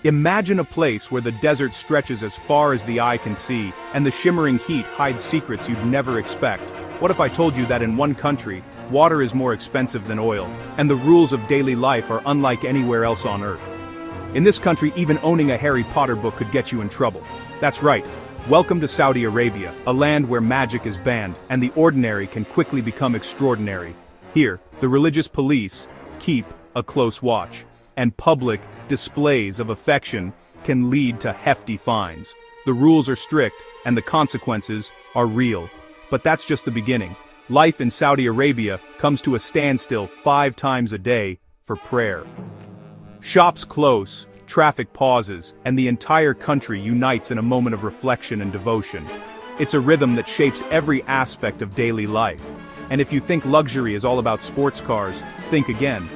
Imagine a place where the desert stretches as far as the eye can see, and the shimmering heat hides secrets you'd never expect. What if I told you that in one country, water is more expensive than oil, and the rules of daily life are unlike anywhere else on Earth? In this country, even owning a Harry Potter book could get you in trouble. That's right. Welcome to Saudi Arabia, a land where magic is banned, and the ordinary can quickly become extraordinary. Here, the religious police keep a close watch, and public displays of affection can lead to hefty fines. The rules are strict, and the consequences are real. But that's just the beginning. Life in Saudi Arabia comes to a standstill 5 times a day for prayer. Shops close, traffic pauses, and the entire country unites in a moment of reflection and devotion. It's a rhythm that shapes every aspect of daily life. And if you think luxury is all about sports cars, think again.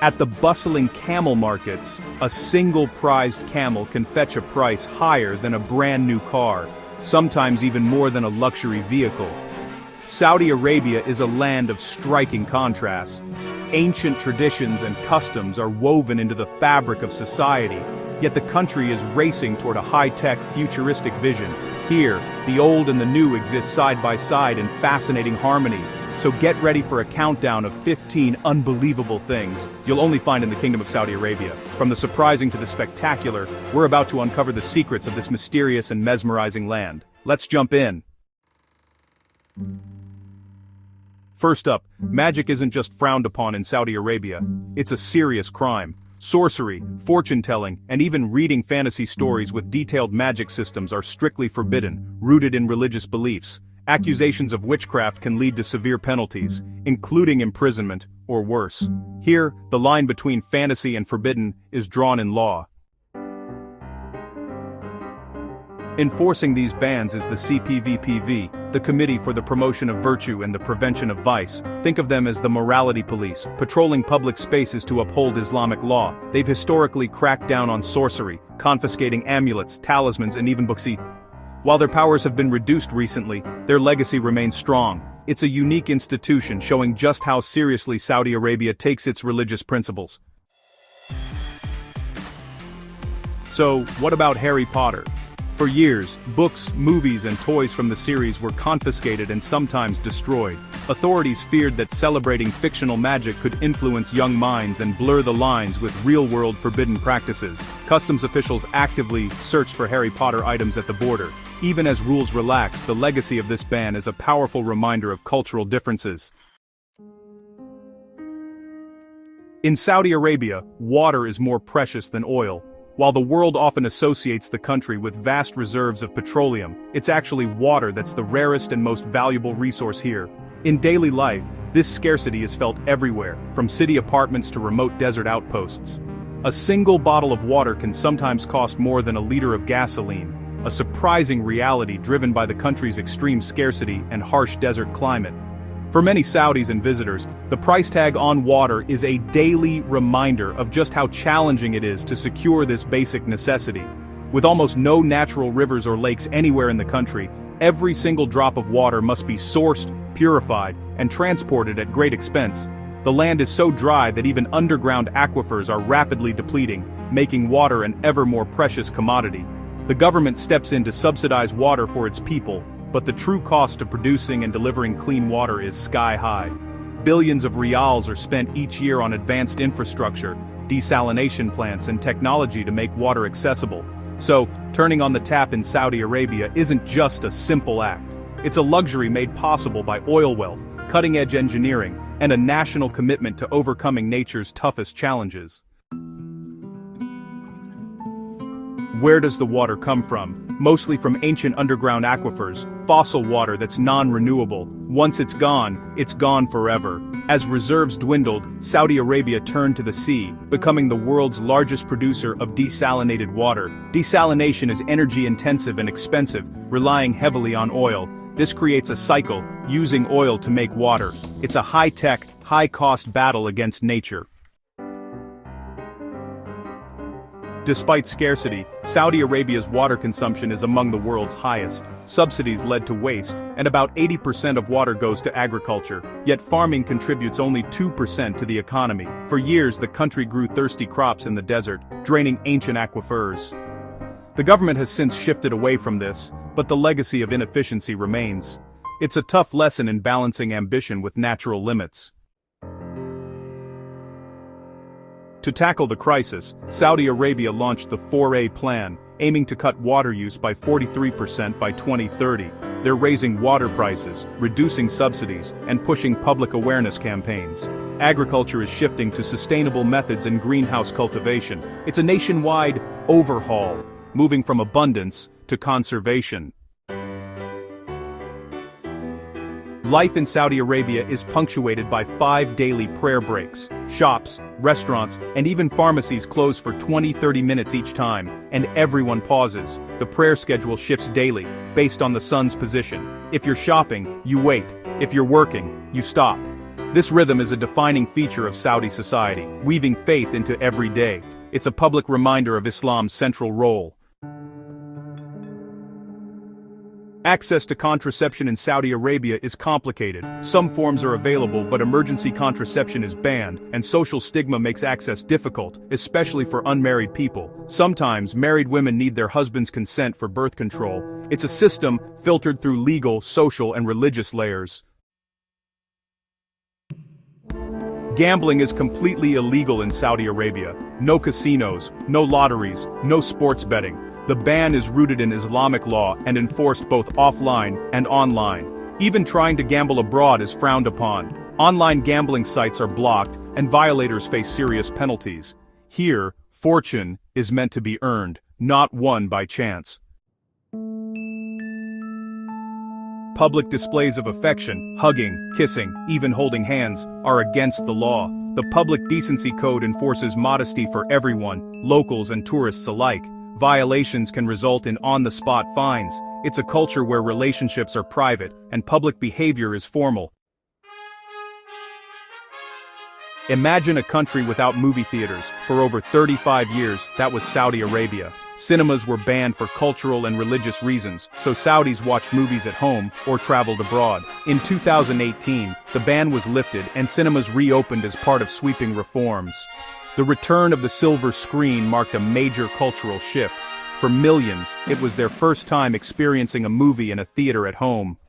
At the bustling camel markets, a single prized camel can fetch a price higher than a brand new car, sometimes even more than a luxury vehicle. Saudi Arabia is a land of striking contrasts. Ancient traditions and customs are woven into the fabric of society, yet the country is racing toward a high-tech, futuristic vision. Here, the old and the new exist side by side in fascinating harmony. So get ready for a countdown of 15 unbelievable things you'll only find in the Kingdom of Saudi Arabia. From the surprising to the spectacular, we're about to uncover the secrets of this mysterious and mesmerizing land. Let's jump in. First up, magic isn't just frowned upon in Saudi Arabia. It's a serious crime. Sorcery, fortune-telling, and even reading fantasy stories with detailed magic systems are strictly forbidden, rooted in religious beliefs. Accusations of witchcraft can lead to severe penalties, including imprisonment, or worse. Here, the line between fantasy and forbidden is drawn in law. Enforcing these bans is the CPVPV, the Committee for the Promotion of Virtue and the Prevention of Vice. Think of them as the morality police, patrolling public spaces to uphold Islamic law. They've historically cracked down on sorcery, confiscating amulets, talismans, and even books. While their powers have been reduced recently, their legacy remains strong. It's a unique institution showing just how seriously Saudi Arabia takes its religious principles. So, what about Harry Potter? For years, books, movies, and toys from the series were confiscated and sometimes destroyed. Authorities feared that celebrating fictional magic could influence young minds and blur the lines with real-world forbidden practices. Customs officials actively searched for Harry Potter items at the border. Even as rules relaxed, the legacy of this ban is a powerful reminder of cultural differences. In Saudi Arabia, water is more precious than oil. While the world often associates the country with vast reserves of petroleum, it's actually water that's the rarest and most valuable resource here. In daily life, this scarcity is felt everywhere, from city apartments to remote desert outposts. A single bottle of water can sometimes cost more than a liter of gasoline, a surprising reality driven by the country's extreme scarcity and harsh desert climate. For many Saudis and visitors, the price tag on water is a daily reminder of just how challenging it is to secure this basic necessity. With almost no natural rivers or lakes anywhere in the country, every single drop of water must be sourced, purified, and transported at great expense. The land is so dry that even underground aquifers are rapidly depleting, making water an ever more precious commodity. The government steps in to subsidize water for its people, but the true cost of producing and delivering clean water is sky-high. Billions of riyals are spent each year on advanced infrastructure, desalination plants, and technology to make water accessible. So, turning on the tap in Saudi Arabia isn't just a simple act. It's a luxury made possible by oil wealth, cutting-edge engineering, and a national commitment to overcoming nature's toughest challenges. Where does the water come from? Mostly from ancient underground aquifers, fossil water that's non-renewable. Once it's gone forever. As reserves dwindled, Saudi Arabia turned to the sea, becoming the world's largest producer of desalinated water. Desalination is energy-intensive and expensive, relying heavily on oil. This creates a cycle, using oil to make water. It's a high-tech, high-cost battle against nature. Despite scarcity, Saudi Arabia's water consumption is among the world's highest. Subsidies led to waste, and about 80% of water goes to agriculture, yet farming contributes only 2% to the economy. For years, the country grew thirsty crops in the desert, draining ancient aquifers. The government has since shifted away from this, but the legacy of inefficiency remains. It's a tough lesson in balancing ambition with natural limits. To tackle the crisis, Saudi Arabia launched the 4A plan, aiming to cut water use by 43% by 2030. They're raising water prices, reducing subsidies, and pushing public awareness campaigns. Agriculture is shifting to sustainable methods in greenhouse cultivation. It's a nationwide overhaul, moving from abundance to conservation. Life in Saudi Arabia is punctuated by 5 daily prayer breaks. Shops, restaurants, and even pharmacies close for 20-30 minutes each time, and everyone pauses. The prayer schedule shifts daily, based on the sun's position. If you're shopping, you wait. If you're working, you stop. This rhythm is a defining feature of Saudi society, weaving faith into every day. It's a public reminder of Islam's central role. Access to contraception in Saudi Arabia is complicated. Some forms are available, but emergency contraception is banned, and social stigma makes access difficult, especially for unmarried people. Sometimes, married women need their husband's consent for birth control. It's a system filtered through legal, social, and religious layers. Gambling is completely illegal in Saudi Arabia. No casinos, no lotteries, no sports betting. The ban is rooted in Islamic law and enforced both offline and online. Even trying to gamble abroad is frowned upon. Online gambling sites are blocked, and violators face serious penalties. Here, fortune is meant to be earned, not won by chance. Public displays of affection, hugging, kissing, even holding hands, are against the law. The Public Decency Code enforces modesty for everyone, locals and tourists alike. Violations can result in on-the-spot fines. It's a culture where relationships are private, and public behavior is formal. Imagine a country without movie theaters. For over 35 years, that was Saudi Arabia. Cinemas were banned for cultural and religious reasons, so Saudis watched movies at home or traveled abroad. In 2018, the ban was lifted and cinemas reopened as part of sweeping reforms. The return of the silver screen marked a major cultural shift. For millions, it was their first time experiencing a movie in a theater at home.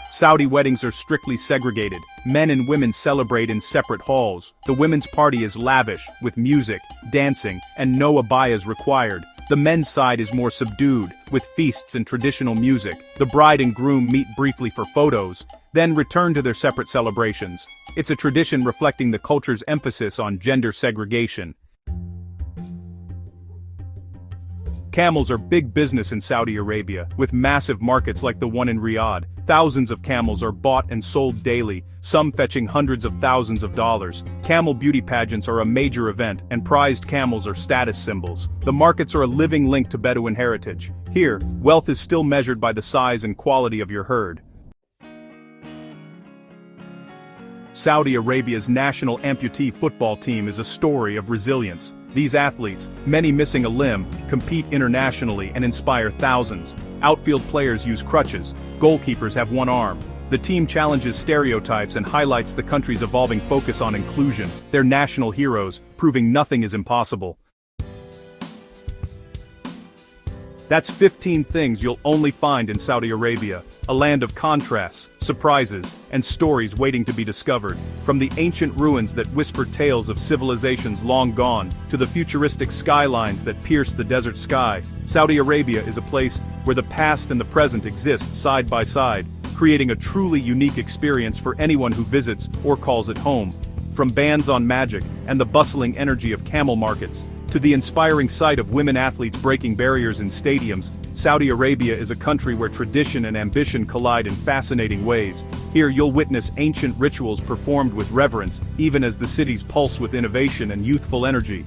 Saudi weddings are strictly segregated. Men and women celebrate in separate halls. The women's party is lavish, with music, dancing, and no abayas required. The men's side is more subdued, with feasts and traditional music. The bride and groom meet briefly for photos, then return to their separate celebrations. It's a tradition reflecting the culture's emphasis on gender segregation. Camels are big business in Saudi Arabia, with massive markets like the one in Riyadh. Thousands of camels are bought and sold daily, some fetching hundreds of thousands of dollars. Camel beauty pageants are a major event, and prized camels are status symbols. The markets are a living link to Bedouin heritage. Here, wealth is still measured by the size and quality of your herd. Saudi Arabia's national amputee football team is a story of resilience. These athletes, many missing a limb, compete internationally and inspire thousands. Outfield players use crutches, goalkeepers have one arm. The team challenges stereotypes and highlights the country's evolving focus on inclusion. They're national heroes, proving nothing is impossible. That's 15 things you'll only find in Saudi Arabia, a land of contrasts, surprises, and stories waiting to be discovered. From the ancient ruins that whisper tales of civilizations long gone, to the futuristic skylines that pierce the desert sky, Saudi Arabia is a place where the past and the present exist side by side, creating a truly unique experience for anyone who visits or calls it home. From bans on magic and the bustling energy of camel markets, to the inspiring sight of women athletes breaking barriers in stadiums, Saudi Arabia is a country where tradition and ambition collide in fascinating ways. Here you'll witness ancient rituals performed with reverence, even as the cities pulse with innovation and youthful energy.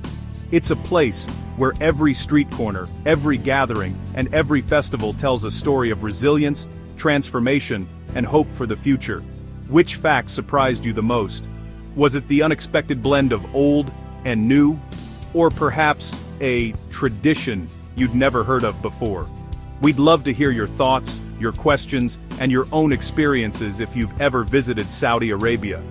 It's a place where every street corner, every gathering, and every festival tells a story of resilience, transformation, and hope for the future. Which fact surprised you the most? Was it the unexpected blend of old, and new, or perhaps a tradition you'd never heard of before. We'd love to hear your thoughts, your questions, and your own experiences if you've ever visited Saudi Arabia.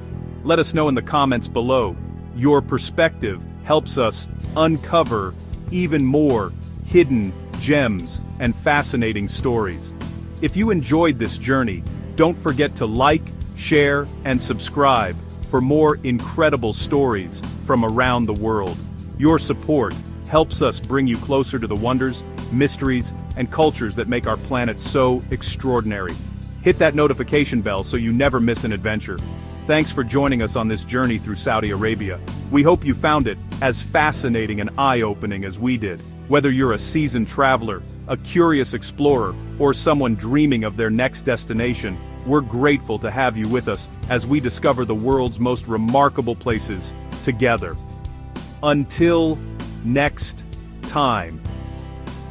Let us know in the comments below. Your perspective helps us uncover even more hidden gems and fascinating stories. If you enjoyed this journey, don't forget to like, share, and subscribe for more incredible stories from around the world. Your support helps us bring you closer to the wonders, mysteries, and cultures that make our planet so extraordinary. Hit that notification bell so you never miss an adventure. Thanks for joining us on this journey through Saudi Arabia. We hope you found it as fascinating and eye-opening as we did. Whether you're a seasoned traveler, a curious explorer, or someone dreaming of their next destination, we're grateful to have you with us as we discover the world's most remarkable places together. Until next time,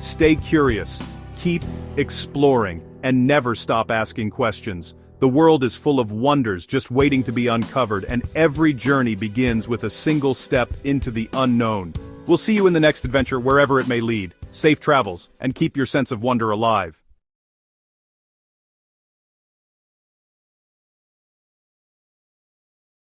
stay curious, keep exploring, and never stop asking questions. The world is full of wonders just waiting to be uncovered, and every journey begins with a single step into the unknown. We'll see you in the next adventure wherever it may lead. Safe travels, and keep your sense of wonder alive.